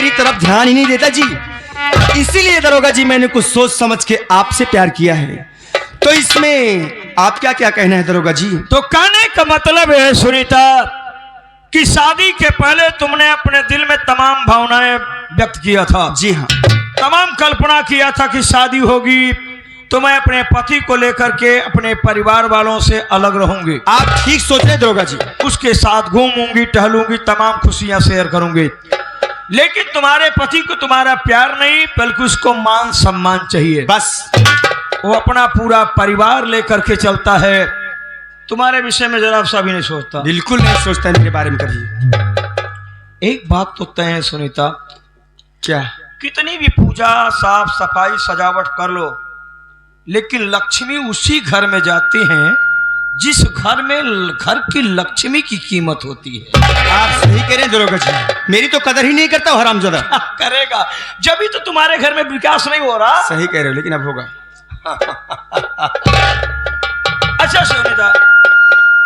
मेरी तरफ ध्यान ही नहीं देता जी। इसीलिए दरोगा जी मैंने कुछ सोच समझ के आपसे प्यार किया है। तो इसमें आप क्या क्या कहना है दरोगा जी? तो कहने का मतलब है सुनीता कि शादी के पहले तुमने अपने दिल में तमाम भावनाएं व्यक्त किया था। जी हाँ। तमाम कल्पना किया था कि शादी होगी तो मैं अपने पति को लेकर के अपने परिवार वालों से अलग रहूंगी। आप ठीक सोच रहे हैं दरोगा जी। उसके साथ घूमूंगी, टहलूंगी, तमाम खुशियां शेयर करूंगी। लेकिन तुम्हारे पति को तुम्हारा प्यार नहीं बल्कि उसको मान सम्मान चाहिए। बस वो अपना पूरा परिवार लेकर के चलता है। तुम्हारे विषय में जरा सा भी नहीं सोचता। बिल्कुल नहीं सोचता है मेरे बारे में कभी। एक बात तो तय है सुनीता, क्या? कितनी भी पूजा साफ सफाई सजावट कर लो लेकिन लक्ष्मी उसी घर में जाती हैं जिस घर में घर की लक्ष्मी की कीमत होती है। आप सही कह रहे हैं दरोगा जी। मेरी तो कदर ही नहीं करता हरामजादा। करेगा जब भी तो तुम्हारे घर में विकास नहीं हो रहा। सही कह रहे हो लेकिन अब होगा। अच्छा सुनीता,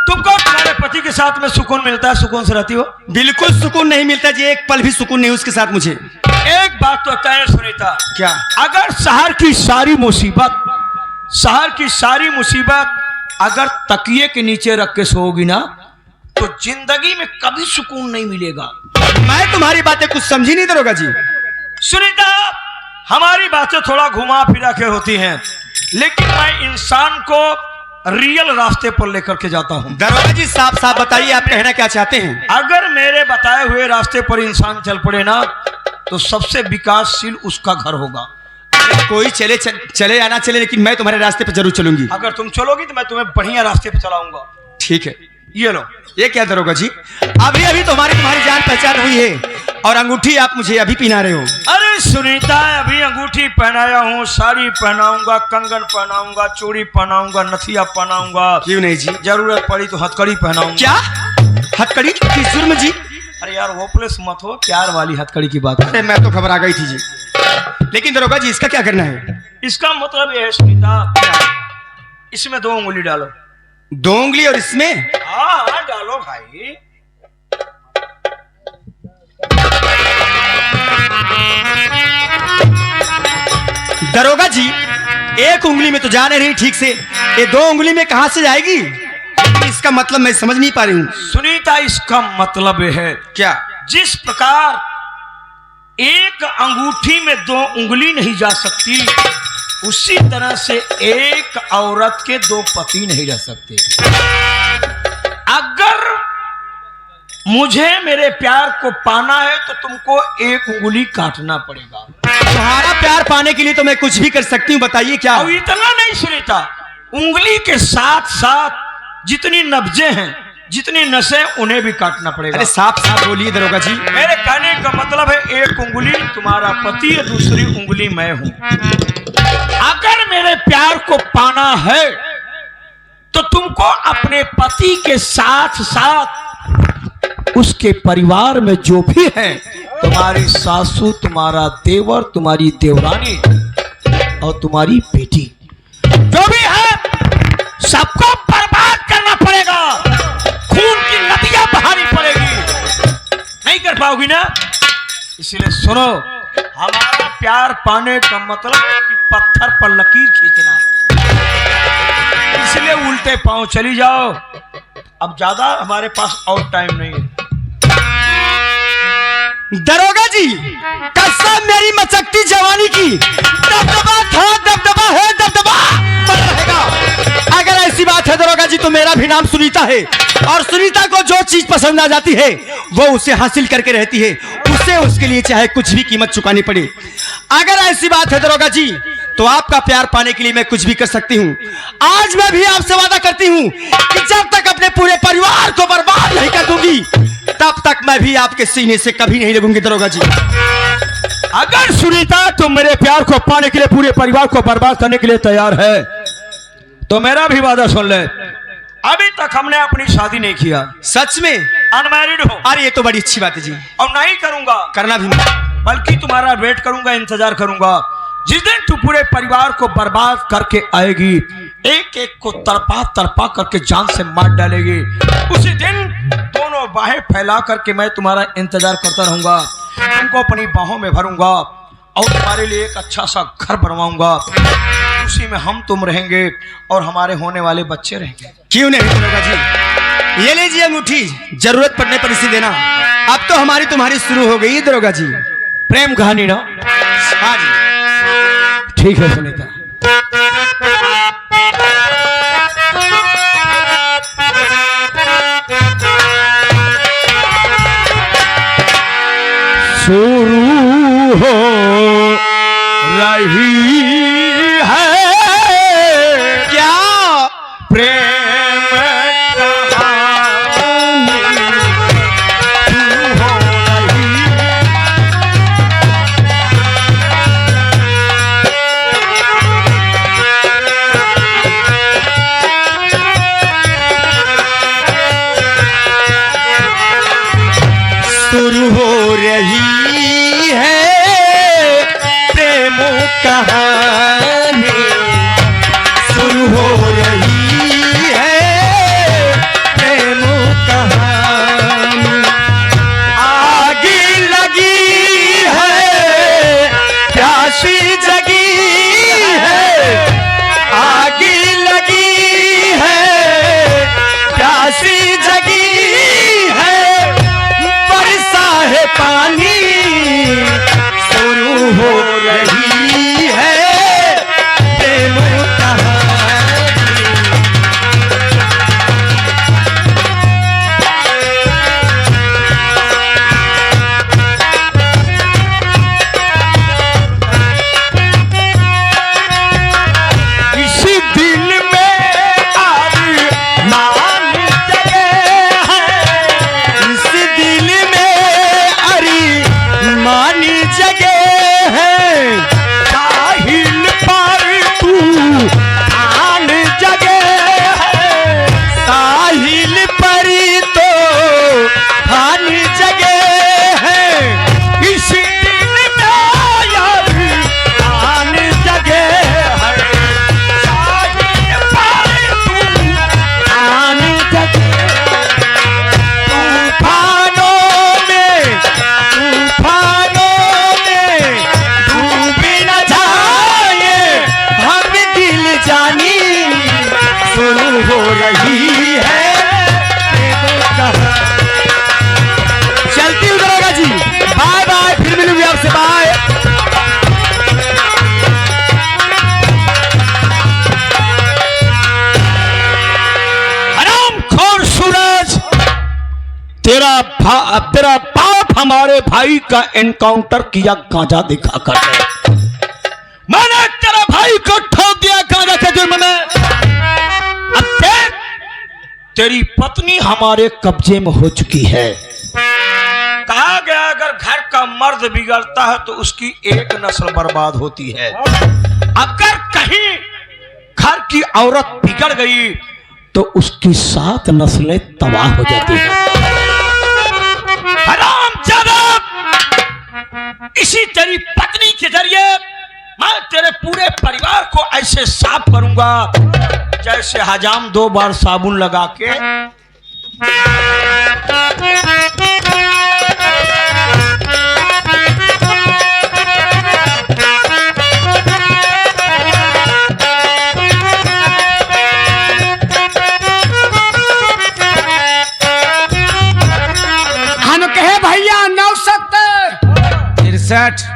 तुमको तुम्हारे पति के साथ में सुकून मिलता है? सुकून से रहती हो? बिल्कुल सुकून नहीं मिलता जी। एक पल भी सुकून नहीं उसके साथ मुझे। एक बात तो तय है सुनीता। क्या? अगर शहर की सारी मुसीबत अगर तकिए के नीचे रख के सोओगी ना तो जिंदगी में कभी सुकून नहीं मिलेगा। मैं तुम्हारी बातें कुछ समझी नहीं दरोगा जी। सुनीता, हमारी बातें थोड़ा घुमा फिरा के होती हैं लेकिन मैं इंसान को रियल रास्ते पर लेकर के जाता हूं। दरोगा जी साफ साफ बताइए आप कहना क्या चाहते हैं? अगर मेरे बताए हुए रास्ते पर इंसान चल पड़े ना तो सबसे विकासशील उसका घर होगा। कोई चले या ना चले लेकिन मैं तुम्हारे रास्ते पर जरूर चलूंगी। अगर तुम चलोगी तो मैं तुम्हें बढ़िया रास्ते पर चलाऊंगा। ठीक है। ये लो। ये क्या दरोगा जी? अभी अभी तुम्हारी जान पहचान हुई है और अंगूठी आप मुझे अभी पहना रहे हो। अरे सुनीता, अभी अंगूठी पहनाया हूँ, साड़ी पहनाऊंगा, कंगन पहनाऊंगा, चूड़ी पहनाऊंगा, नथिया पहनाऊंगा। क्यों नहीं जी? जरूरत पड़ी तो हथकड़ी पहनाऊंगा। क्या हथकड़ी? किस जुर्म जी? अरे यार होपलेस मत हो, प्यार वाली हथकड़ी की बात है। अरे मैं तो घबरा गई थी जी। लेकिन दरोगा जी इसका क्या करना है? इसका मतलब ये है सुनीता, इसमें 2 उंगली डालो। 2 उंगली और इसमें? हाँ डालो भाई। दरोगा जी एक उंगली में तो जा नहीं रही ठीक से, ये 2 उंगली में कहां से जाएगी? इसका मतलब मैं समझ नहीं पा रही हूँ। सुनीता, इसका मतलब है क्या? जिस प्रकार एक अंगूठी में 2 उंगली नहीं जा सकती उसी तरह से एक औरत के 2 पति नहीं रह सकते। अगर मुझे मेरे प्यार को पाना है तो तुमको 1 उंगली काटना पड़ेगा। तुम्हारा प्यार पाने के लिए तो मैं कुछ भी कर सकती हूँ, बताइए क्या? अब इतना नहीं सुनीता, उंगली के साथ साथ जितनी नब्जें हैं, जितनी नसें, उन्हें भी काटना पड़ेगा। अरे साफ साफ बोलिए दरोगा जी। मेरे कहने का मतलब है 1 उंगली तुम्हारा पति है, दूसरी उंगली मैं हूं। अगर मेरे प्यार को पाना है तो तुमको अपने पति के साथ साथ उसके परिवार में जो भी है, तुम्हारी सासू, तुम्हारा देवर, तुम्हारी देवरानी और तुम्हारी बेटी, जो भी है सबको बर्बाद करना पड़ेगा। खून की नदियां बहानी पड़ेगी। नहीं कर पाओगी ना? इसलिए सुनो, हमारा प्यार पाने का मतलब है कि पत्थर पर लकीर खींचना। इसलिए उल्टे पांव चली जाओ। अब ज्यादा हमारे पास और टाइम नहीं है। दरोगा जी कसम मेरी मचकती जवानी की, दबदबा था, दबदबा है, दबदबा बना रहेगा। अगर ऐसी बात है दरोगा जी तो मेरा भी नाम सुनीता है और सुनीता को जो चीज पसंद आ जाती है वो उसे हासिल करके रहती है, उसे उसके लिए चाहे कुछ भी कीमत चुकानी पड़े। अगर ऐसी बात है दरोगा जी तो आपका प्यार पाने के लिए मैं कुछ भी कर सकती हूँ। आज मैं भी आपसे वादा करती हूँ कि जब तक अपने पूरे परिवार को बर्बाद नहीं कर दूंगी तब तक मैं भी आपके सीने से कभी नहीं लगूंगी दरोगा जी। अगर सुनीता तुम मेरे प्यार को पाने के लिए पूरे परिवार को बर्बाद करने के लिए तैयार है तो मेरा भी वादा सुन ले। अभी तक हमने अपनी शादी नहीं किया। सच में? अनमैरिड हो। अरे ये तो बड़ी अच्छी बात है जी। और नहीं करूंगा, करना भी नहीं, बल्कि तुम्हारा वेट करूंगा, इंतजार करूंगा। जिस दिन तू पूरे परिवार को बर्बाद करके आएगी, एक एक को तड़पा तड़पा करके जान से मार डालेगी, उसी दिन दोनों बाहें फैला करके मैं तुम्हारा इंतजार करता रहूंगा। तुमको अपनी बाहों में भरूंगा और तुम्हारे लिए एक अच्छा सा घर बनवाऊंगा। उसी में हम तुम रहेंगे और हमारे होने वाले बच्चे रहेंगे। क्यों नहीं दरोगा जी, ये लीजिए अंगूठी, जरूरत पड़ने पर इसी देना। अब तो हमारी तुम्हारी शुरू हो गई दरोगा जी। प्रेम कहानी ना? हाँ जी, ठीक है सुनीता। शुरू हो रही है क्या प्रेम कहानी, शुरू हो रही शुरू हो रही है प्रेम कहानी, शुरू हो रही है प्रेम कहानी। आग लगी है प्यासी जगी है, आग लगी है प्यासी जगी है, बरसा है पानी, शुरू हो रही है प्रेम कहानी। इसी दिल में अरमान जगे हैं, इस दिल में अरमानी जगे हैं, साहिल पर तू आन जगे है, साहिल पर तो हानि जगे हैं, इस दिल में अरमान जगे है, साहिल पर तू आन जगे। तूफानों में डूब न जाए हम दिल जानी, शुरू हो रही है प्रेम कहानी। चलती हूँ दरोगा जी, बाय बाय, फिर मिलूंगी आपसे, बाय। हरामखोर सूरज, तेरा बाप हमारे भाई का एनकाउंटर किया गांजा दिखा कर। मैंने तेरा भाई को ठोक दिया गांजा के जुर्म में। अब देख, तेरी पत्नी हमारे कब्जे में हो चुकी है। कहा गया अगर घर का मर्द बिगड़ता है तो उसकी एक नस्ल बर्बाद होती है। अगर कहीं घर की औरत बिगड़ गई तो उसकी 7 नस्लें तबाह हो जाती हैं। हरामजादा, इसी तेरी पत्नी के जरिए मैं तेरे पूरे परिवार को ऐसे साफ करूंगा जैसे हजाम 2 बार साबुन लगा के। हम कहे भैया 960।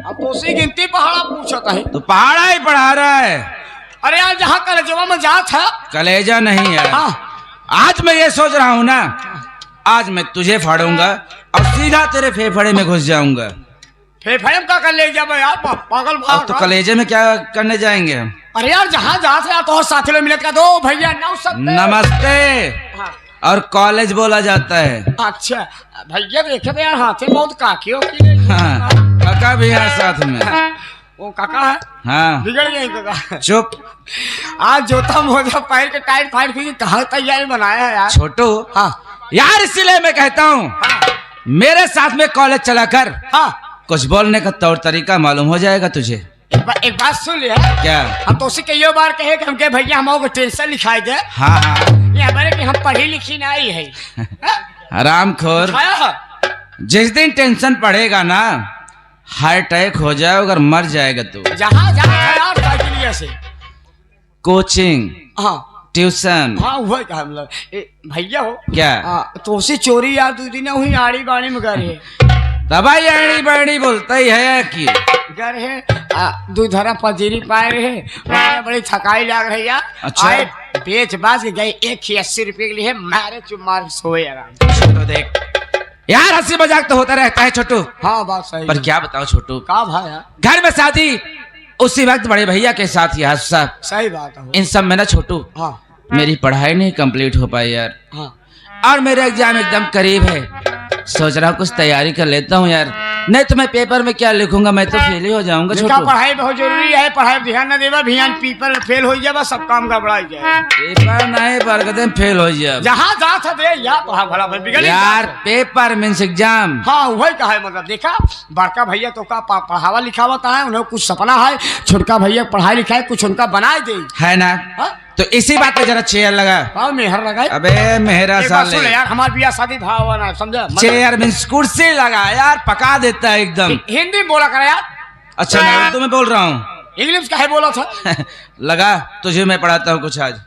अब तो उसी गिनती पहाड़ा पूछत है। तो पहाड़ा ही पढ़ा रहा है। अरे यार जहाँ कलेजवा में जात है। कलेजा नहीं है। हाँ। आज मैं ये सोच रहा हूँ ना, आज मैं तुझे फाड़ूंगा और सीधा तेरे फेफड़े में घुस जाऊंगा। फेफड़े में का कलेजा में यार पागल अब भाग। तो कलेजे में क्या करने जाएंगे हम? अरे यार जहाँ जात है यार तो साथी लोग मिलत का दो भैया 970। नमस्ते। हाँ। और कॉलेज बोला जाता है। अच्छा भैया देखे तो यार हाथे बहुत काकियों की। हाँ, काका भी है साथ में। वो काका है। हाँ, बिगड़ गए काका। चुप। आज जोता मोजा पैर के टाइट फाइट की कहाँ तैयारी बनाया है यार। छोटू। हाँ। यार इसीलिए मैं कहता हूँ हाँ। मेरे साथ में कॉलेज चला कर। हाँ। कुछ बोलने का तौर तरीका मालूम हो जाएगा तुझे। एक बात सुन लिया। क्या? हम तो उसी कई बार कहे कि हमके भैया हम टेंशन लिखाई दे। हाँ हाँ। ये हमारे कि हम पढ़ी लिखी नहीं है। हरामखोर। जिस दिन टेंशन पड़ेगा ना, हार्ट अटैक हो जाए अगर मर जाएगा तो। जहाँ जहाँ साइकिलिया से कोचिंग, हाँ ट्यूशन, हाँ वही कहा मतलब भैया हो क्या तो उसे चोरी याद दू दिन हुई आड़ी बाड़ी में गए दवाई आड़ी बाड़ी बोलता ही है कि गए दूध धरा पजीरी पाए रहे वहाँ बड़ी थकाई लग रही है। अच्छा। आए बेच बाज के गए 180 रुपए के लिए मारे चुप मार सोए आराम। तो देख यार, हंसी मजाक तो होता रहता है छोटू, हाँ बात सही पर क्या बताओ छोटू, का भाई घर में शादी उसी वक्त बड़े भैया के साथ ही हादसा। सही बात है। इन सब में ना छोटू हाँ मेरी पढ़ाई नहीं कंप्लीट हो पाई यार, हाँ और मेरा एग्जाम एकदम करीब है। सोच रहा हूँ कुछ तैयारी कर लेता हूँ यार, नहीं तो मैं पेपर में क्या लिखूंगा, मैं तो फेल ही हो जाऊंगा बेटा छोटू। पढ़ाई बहुत जरूरी है, पढ़ाई पर ध्यान न देवा भियान पेपर फेल हो जाए सब काम गड़बड़ा जाए। पेपर नहीं बरगदे फेल हो जाए जहाँ जा था दे या पढ़ा भला भाई बिगड़ यार, पेपर मीन्स एग्जाम। हाँ वही कहा है मतलब देखा बड़का भैया तो का पढ़ावा लिखावा है, उन्हें कुछ सपना है, छोटका भैया पढ़ाई लिखाई कुछ उनका बनाए दे है ना। हाँ? तो इसी बात पे जरा चेयर लगा। हाँ मेहर लगाए। अबे मेहरा एक बात साले, सुन यार हमारे बिया शादी भाव ना समझा चेयर मीन्स कुर्सी लगा यार, पका देता है एकदम। हिंदी में बोला कर यार। अच्छा मैं उर्दू में बोल रहा हूँ। इंग्लिश का है बोला था। लगा तुझे मैं पढ़ाता हूँ कुछ आज।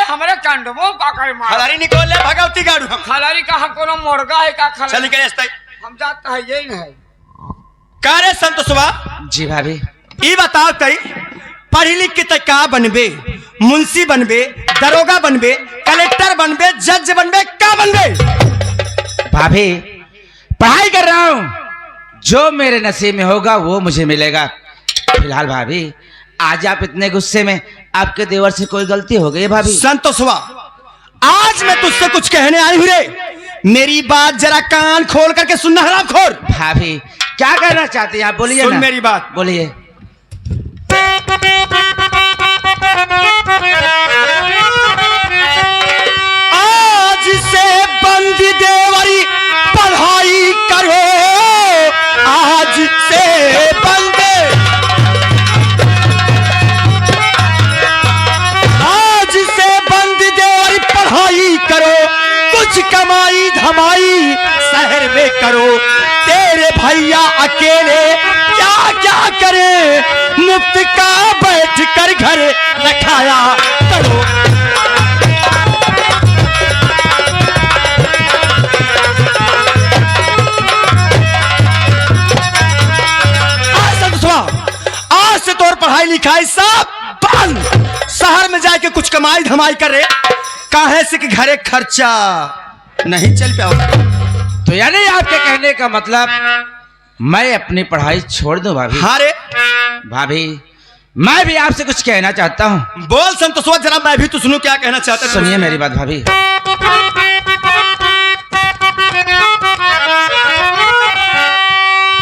हमारे कंडमो का करे मार खलारी निकोल ले भगवती गाड़ू हम खलारी का कोनो मुर्गा है का खलारी चल के रास्ते हम जाता है यही नहीं का रे संत सुबा जी भाभी, ई बताओ तई पढ़ी लिख के तय का बनबे, मुंशी बनबे, दरोगा बनबे, कलेक्टर बनबे, जज बनबे, का बनबे? भाभी पढ़ाई कर रहा हूँ, जो मेरे नसीब में होगा वो मुझे मिलेगा। फिलहाल भाभी आज आप इतने गुस्से में, आपके देवर से कोई गलती हो गई है भाभी? संतोषवा आज मैं तुझसे कुछ कहने आई हूँ रे, मेरी बात जरा कान खोल करके सुनना हरामखोर। भाभी क्या कहना चाहते हैं आप, बोलिए सुन ना। मेरी बात। बोलिए। आज से बंद देवरी पढ़ाई करो, आज से बंद, आज से बंद देवरी पढ़ाई करो, कुछ कमाई धमाई शहर में करो। तेरे भैया अकेले क्या क्या करे, मुफ्त का बैठ कर घर रखाया करो। आज से तोर पढ़ाई लिखाई सब बंद, शहर में जाके कुछ कमाई धमाई करे, काहे से कि घरे खर्चा नहीं चल पाओ। तो यानी आपके कहने का मतलब मैं अपनी पढ़ाई छोड़ दूं भाभी? हाँ रे भाभी मैं भी आपसे कुछ कहना चाहता हूँ। बोल संतोषवा, जरा मैं भी तो सुनूं क्या कहना चाहता है। सुनिए मेरी बात भाभी।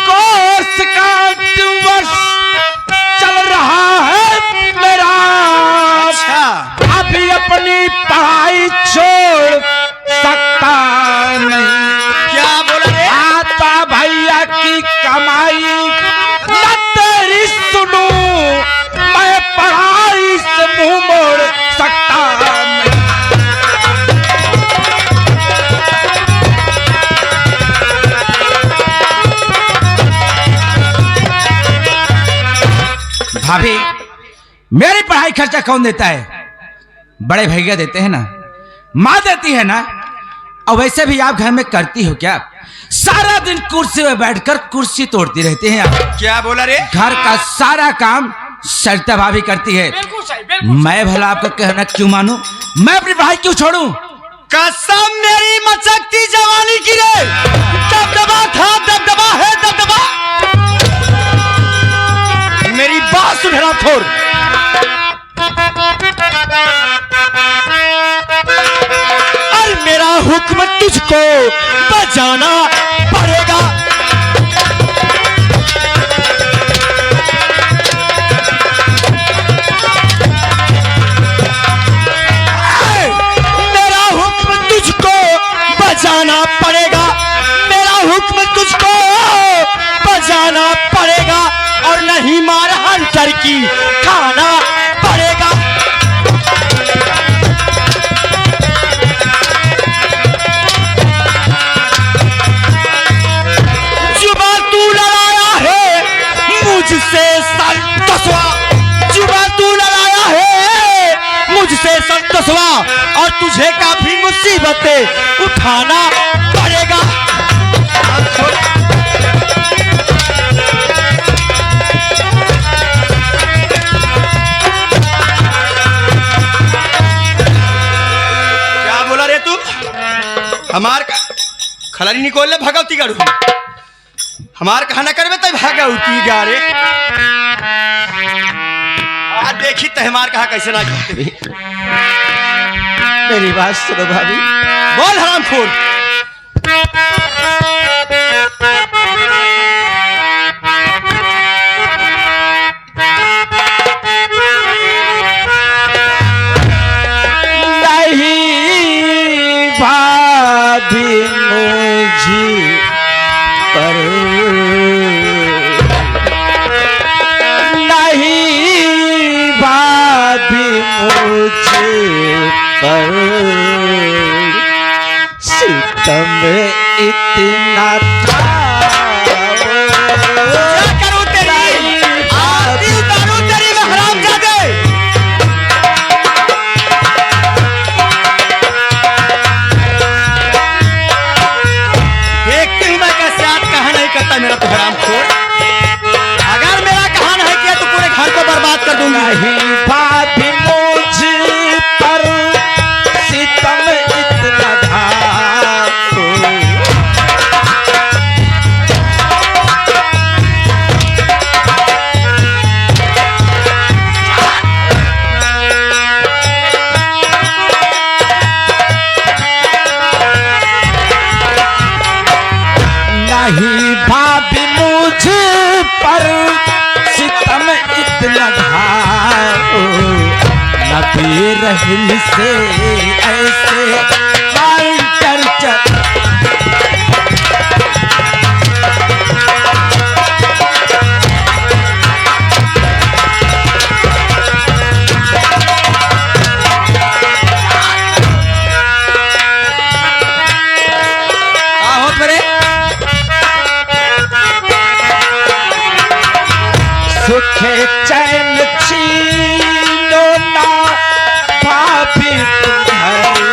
कोर्स का वर्ष चल रहा है मेरा, अच्छा अभी अपनी पढ़ाई छोड़ सकता नहीं। क्या बोला रे? आता भैया की कमाई न तेरी सुनू, मैं पढ़ाई से मुंह मोड़ सकता नहीं। भाभी मेरी पढ़ाई खर्चा कौन देता है? बड़े भैया देते हैं ना, माँ देती है ना। और वैसे भी आप घर में करती हो क्या? सारा दिन कुर्सी में बैठकर कुर्सी तोड़ती रहती हैं आप। क्या बोला रे? घर का सारा काम सरिता भाभी करती है। बिल्कुल सही बिल्कुल। मैं भला आपका कहना क्यों मानूं? मैं अपनी पढ़ाई क्यों छोड़ूं? कसम मेरी मचकती जवानी की रे, दबदबा था, दबदबा है, दबदबा। मेरी बात सुन हरामखोर, और मेरा हुक्म तुझको बजाना पड़ेगा। नहीं मार हंटर की खाना पड़ेगा। जुबान तू लड़ाया है मुझसे संतोषवा, जुबान तू लड़ाया है मुझसे संतोषवा, और तुझे काफी मुसीबतें उठाना पड़ेगा। क्या बोला रे तू? हमार खलारी निकोल ले भगवती गाड़ू, हमार कहा न करबे तब भगवती गाड़े। आज देखी तहमार कहा कैसे ना करते। मेरी बात सुनो भाभी। बोल हरामखोर। नहीं भाभी मुझे पर, नहीं भाभी मुझे पर, सितम इतना था। क्या करूं तेरी? आरती उतारूं तेरी मैं हरामजादे। देखती हूं मैं कैसे आज कहा नहीं करता मेरा तो हरामखोर। अगर मेरा कहा नहीं किया तो पूरे घर को बर्बाद कर दूंगा। नहीं भाभी मुझे पर, सितम इतना था। नहीं भाभी मुझे पर, सितम इतना घाओ, नबी रहम से ऐसे हाइटर चल। हो फिरे सुखे चैन छीनो ना भाभी तुम्हारी।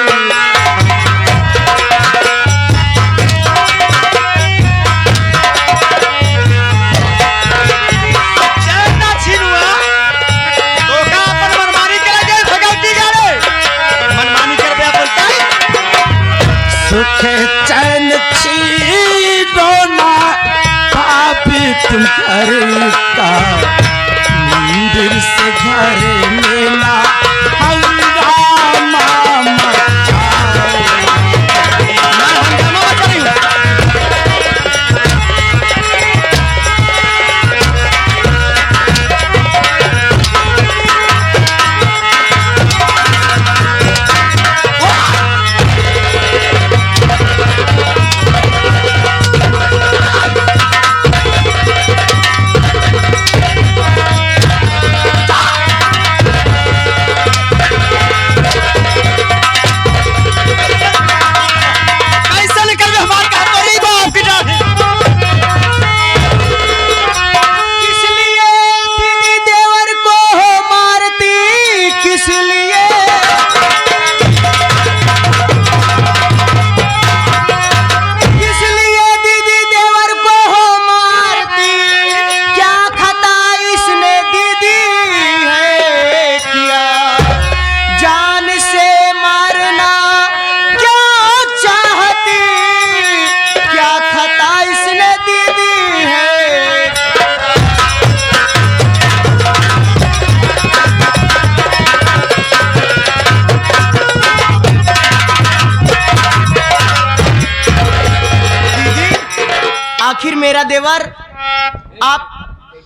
चैन ना छीनुआ तो का अपन मनमानी करे गए भगवती गाड़े। मनमानी करबे अपन काई? सुखे चैन छीनो ना भाभी तुम्हारी का, मंदिर से घर मेला हंगामा मचाओ। मैं हंगामा मचा रही हूं। ऐसा नहीं करबे हमार कहा तो नहीं बाप की डाल। किस लिए दीदी देवर को मारती, किस लिए? किस लिए दीदी देवर को मारती? क्या खता इसने दीदी है किया? जान से मारना क्या चाहती? क्या खता इसने दीदी है? आखिर मेरा देवर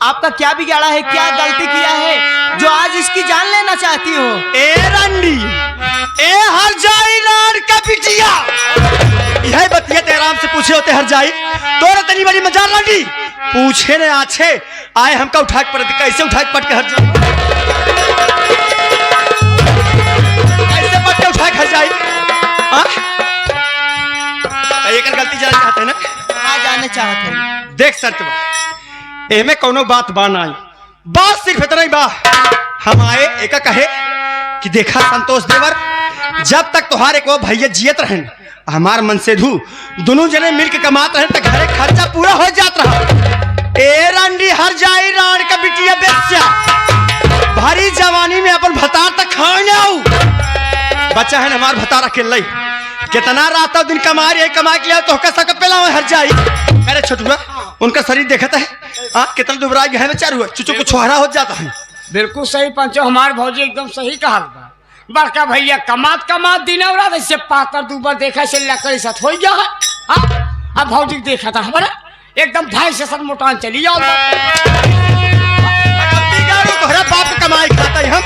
आपका क्या बिगाड़ा है, क्या गलती किया है जो आज इसकी जान लेना चाहती हो? ए रंडी, ए हर जाई लाड का बिटिया, यह बतिया तेराम से पूछे होते हर जाई तोरे तनी बड़ी मजार रंडी। पूछे ने आछे आए हमका उठा के पड़ कैसे उठा के पट के हट जाए कैसे पट के उठा के हट जाए एक गलती जाना चाहते हैं ना कहाँ जाने चाहते हैं? देख सर एमे कोनो बात बा नहीं बात सिर्फ इतना ही बा हम आए एक कहे कि देखा संतोष देवर जब तक तुहारे को भैया जियत रहन हमार मन से धू दोनों जने मिल के कमात रहे तो घरे खर्चा पूरा हो जात रहा ए रंडी हर जाई राण का बिटिया बेस्या भारी जवानी में अपन भतार तक खाने आऊ बच्चा है हमार भतार अकेला ही कितना रात दिन कमा रही है कमा के लिया तो सक पेला हर जाई अरे छोटुआ उनका शरीर देखता है कितना दुबरा गया है चारू चुचू को छोहरा हो जाता है बिल्कुल सही पंचो हमारे भौजी एकदम सही कहा बा बड़का भैया कमात दिन और रात ऐसे पातर दूबर देखा से लकड़ी साथ हो गया है अब भौजी देखा था हमारा एकदम भाई से सब मोटान चली जाओ तोहरा बाप कमाई खाता है हम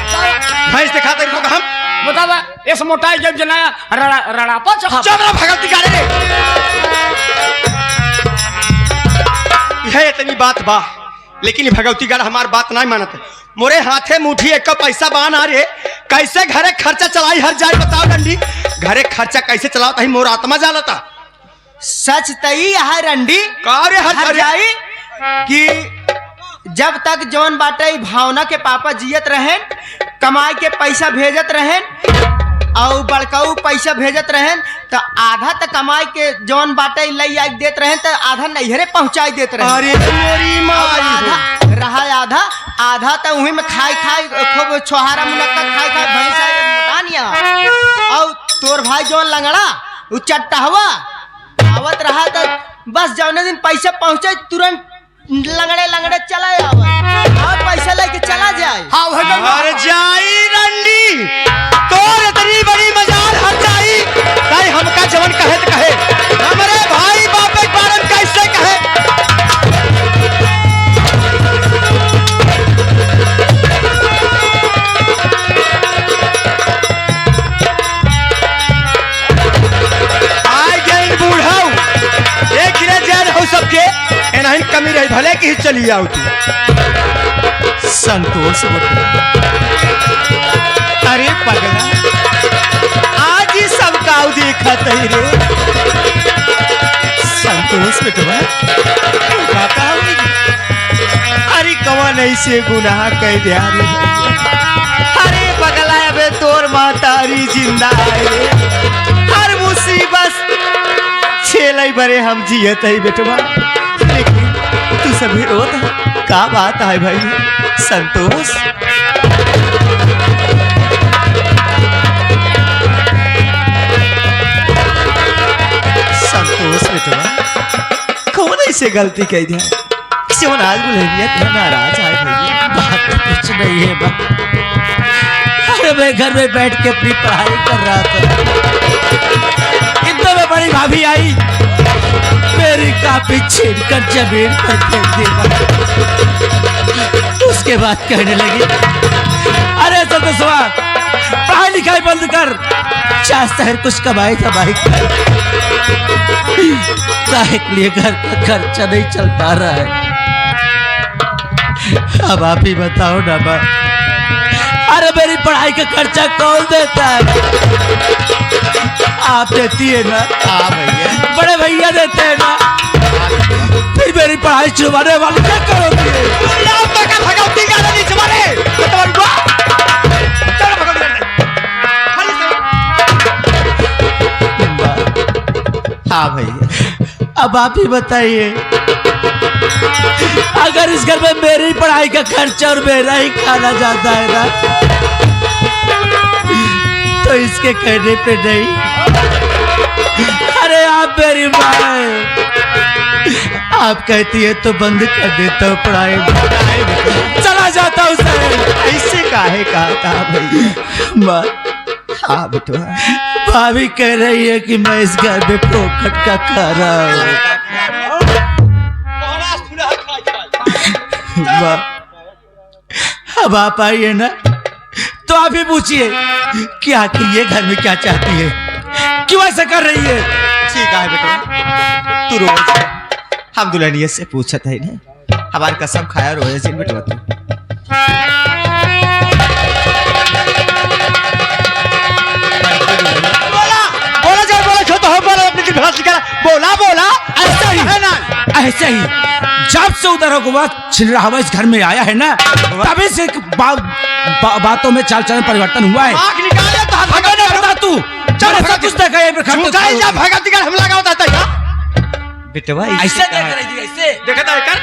भैंस दिखाते हैं हम बतावा इस मोटाई जब जनाया रड़ापा चाहा चोरा भगवती गाड़े रे यह इतनी बात बा लेकिन भगवती गाड़ हमार बात नहीं मानत मोरे हाथे मुठी एक पैसा बान आ रे कैसे घरे खर्चा चलाई हर जाए बताओ डंडी घरे खर्चा कैसे चलाओ तही मोर आत्मा जालता सच तई है रंडी का रे हर जाई कि जब तक जौन बाटे भावना के पापा जियत रहें कमाई के पैसा भेजत रहें और बड़काऊ पैसा भेजत रहें तो आधा तक कमाई के जौन बाटे लई आई देत रहें तो आधा नैहरे पहुंचाई देत रहें अरे मोरी माई आधा रहा आधा तो वहीं में खाई खूब छोहारा मुनक्का खाई भैंस मोटानिया और तोर भाई जौन लंगड़ा वो चट्टा हुआ आवत रहा तो बस जौने दिन पैसा पहुंचे तुरंत लंगड़े चला और पैसा लेके चला जाए हर जाई रंडी तोर इतनी बड़ी मजाल हर जाई ताई हमका जवन कहे तो कहे हमारे भाई बाप एक बार कैसे कहे सबके एनाहिन कमी रही भले की चली आओ तू संतोष अरे पगला आज ही सब काऊ देखत ही रे संतोष बेटवा अरे कवन ऐसे गुनाह कह दिया रे अरे पगला अबे तोर मातारी जिंदा है रे हर मुसीबत छेलाई बरे हम जियत है बेटवा लेकिन तू सभी रोत का बात है भाई संतोष संतोष बेटवा कौन ऐसे गलती कह दिया किसी को नाराज बोलेंगे तो नाराज है भाई बात तो कुछ नहीं है बा अरे मैं घर में बैठ के अपनी पढ़ाई कर रहा था इतने में बड़ी भाभी आई मेरी कापी छीन कर जमीन पर फेंक दी उसके बाद कहने लगी अरे संतोषवा पढ़ाई लिखाई बंद कर चार शहर कुछ कमाई कमाई कर काहे के लिए घर का खर्चा नहीं चल पा रहा है अब आप ही बताओ ना बा अरे मेरी पढ़ाई का खर्चा कौन देता है आप देती है ना हाँ भैया बड़े भैया देते हैं ना फिर मेरी पढ़ाई छुड़वाने वाले क्या करोगे हाँ भैया अब आप ही बताइए अगर इस घर में मेरी पढ़ाई का खर्चा और मेरा ही खाना जाता है ना तो इसके कहने पे नहीं अरे आप मेरी माँ आप कहती है तो बंद कर देता हूँ पढ़ाई चला जाता हूँ सर ऐसे काहे कहा था भैया माँ हाँ बेटा भाभी कह रही है कि मैं इस घर में पोखट का खा रहा हूँ अब आप आइए ना तो आप ही पूछिए कि आखिर ये घर में क्या चाहती है क्यों ऐसा कर रही है ठीक है बेटा तू रोज हम दुल्हनिया से पूछत है ना हमारे कसम खाया रोए जिन बेटवा तू बोला बोला जा बोला छो तो हम बोला अपनी दिल भाषा करा बोला बोला ऐसा ही है ना ऐसे ही जब से उधर हुकूमत छिलरावा इस घर में आया है ना तभी से बातों में चाल चलन परिवर्तन हुआ है। आँख निकाले तो हाथ भगा नहीं बता तू चल ऐसा कुछ देखा ये झूठा ही जा भगत का हमला का होता था बेटवा ऐसे देख रही थी ऐसे देखा था कर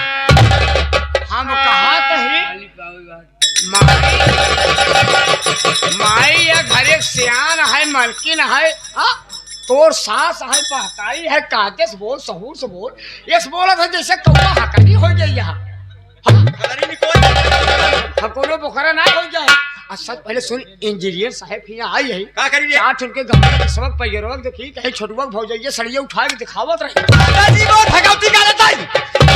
हम कहा तही माई या घर एक सियान है मलकिन है हाँ? तोर सास है पहताई है काते से बोल सहूर से बोल ये बोला था जैसे कौवा हकनी हो गई यहाँ हकोलो बोखरा ना हो जाए अच्छा पहले सुन इंजीनियर साहब यहाँ आई है का करी रे चार उनके गमले के सबक पैरों देखी कहीं छोटुआ भौ जाइए सड़िए उठा के दिखावत रही दादाजी वो भगवती का रहता है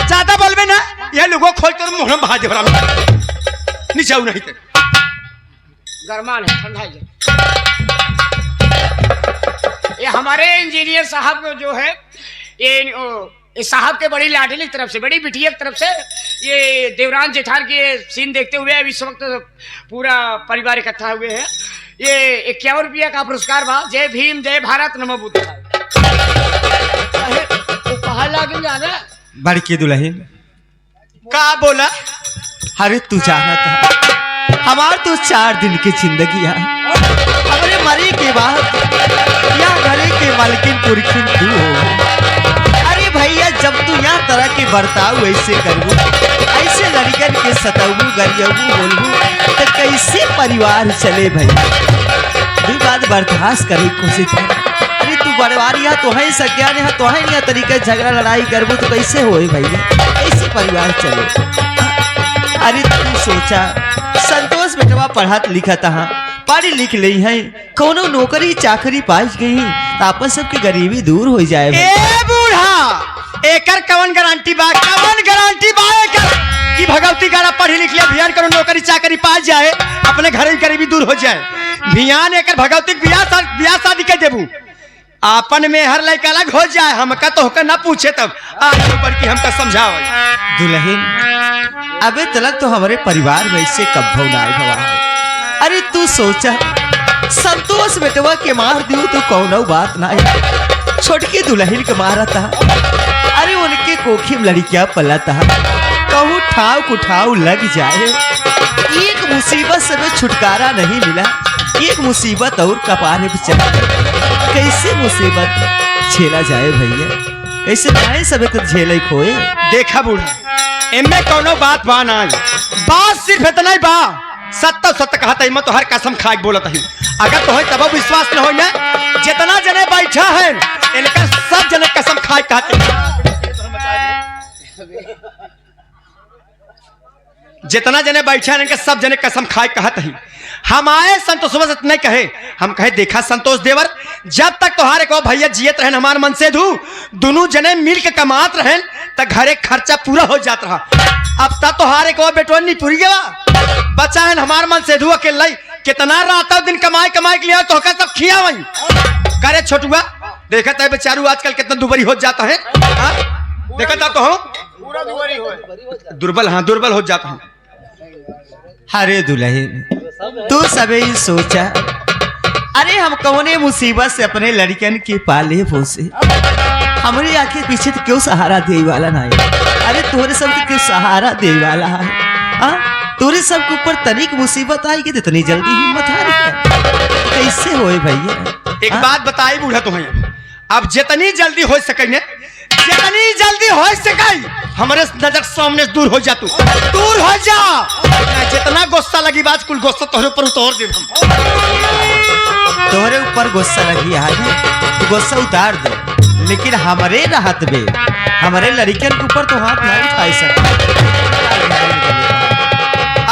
ज्यादा बोलबे ना ये लोगों खोल कर मुंह में बहा दे बरा नीचे आऊ नहीं ते गरमा नहीं ठंडा है ये हमारे इंजीनियर साहब को जो है ये साहब के बड़ी लाडली की तरफ से बड़ी बिटिया की तरफ से ये देवरान जेठान के सीन देखते हुए अभी इस वक्त पूरा परिवार इकट्ठा हुए हैं ये 51 रुपया का पुरस्कार बा जय भीम जय भारत नमो बुद्ध कहा लागे जाना बड़की दुल्हन का बोला अरे तू जाना था हमार तो 4 दिन की जिंदगी है हमारे मरे के बाद या घरे के मालकिन पुरखिन तू हो अरे भैया जब तू यहाँ तरह के बर्ताव ऐसे करबू ऐसे लड़कन के सताबू गरियबू बोलबू तो कैसे परिवार चले भैया भी बात बर्दाश्त करे कोशिश कर अरे तू बड़वारी है तो है सज्ञान है तो है नहीं तरीके झगड़ा लड़ाई करबू तो कैसे होए भैया कैसे परिवार चले अरे तू सोचा संतोष बेटवा पढ़त लिखत हाँ पढ़ी लिख ली है कोनो नौकरी चाकरी पाई गई तो आपस सबकी गरीबी दूर हो जाए ए बूढ़ा एकर कवन गारंटी बा एकर कि भगवती गाना पढ़ी लिख लिया भियान करो नौकरी चाकरी पा जाए अपने घर की गरीबी दूर हो जाए भियान एकर भगवती बियाह शादी के देबू अपन में हर लड़का अलग हो जाए हमका तो होकर ना पूछे तब आज ऊपर की हमका समझाओ दुल्हन अबे तलक तो हमारे परिवार में इससे कब ना आए भवा अरे तू सोचा संतोष बेटवा के मार दियो तो कौनो बात ना है छोटकी दुल्हन के मारा था अरे उनके कोखी में लड़कियां पला था कहूँ ठाव कुठाव लग जाए एक मुसीबत से में छुटकारा नहीं मिला एक मुसीबत और कपारे पे चला कैसे मुसीबत झेला जाए भैया ऐसे नहीं सब तो झेले खोए देखा बूढ़ा इनमें कोनो बात बा ना बात सिर्फ इतना ही बा सत्ता कहा था तो हर कसम खाए बोलत है अगर तो तब विश्वास न हो ना जितना जने बैठा है इनका सब जने कसम खाए कहते जितना जने बैठा है इनके सब जने कसम खाए कहते हैं हम आए संतोष सुबह से नहीं कहे हम कहे देखा संतोष देवर जब तक तुम्हारे को भैया जियत रहन हमार मन से दोनों जने मिल के कमात रहन त घरे खर्चा पूरा हो जात रहा अब तक तुम्हारे को बेटवन नहीं पूरी गया बचा है हमार मन से अकेले कितना रात दिन कमाई के लिए तो सब खिया वही करे छोटुआ देखा है बेचारू आजकल कितना दुबरी हो जाता है देखा था तो दुर्बल हाँ दुर्बल हो जाता हूँ अरे दुल्हन तू सबे सोचा अरे हम कौने मुसीबत से अपने लड़कन के पाले पोसे हमारी आंखें पीछे तो क्यों सहारा दे वाला ना है अरे तोरे सब के सहारा दे वाला है तोरे सब के ऊपर तनिक मुसीबत आई कि इतनी जल्दी हिम्मत हार गया कैसे होए भैया एक बात बताई बूढ़ा तुम्हें अब जितनी जल्दी हो सके जितनी जल्दी हो सके हमारे नजर सामने दूर हो जा तू दूर हो जा जितना गुस्सा लगी बात कुल गुस्सा तोहरे ऊपर उतार दे तोहरे ऊपर गुस्सा लगी आज तो गुस्सा उतार दे लेकिन हमारे राहत में हमारे लड़कियन के ऊपर तो हाथ नहीं उठा सकता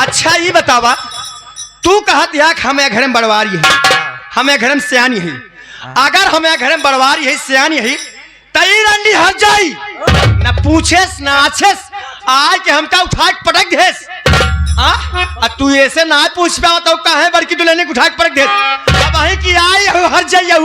अच्छा ये बतावा तू कहत या हमें घर में बड़वारी है हमें घर में सियानी है अगर हमें घर में बड़वारी है सियानी है तई रंडी हट जाई न पूछेस न आछेस आज के हमका उठा के पटक देस तू ऐसे ना पूछ पाओ तो कहे बड़की दुल्हन ने उठा के पटक दे अब की आई हर जाइए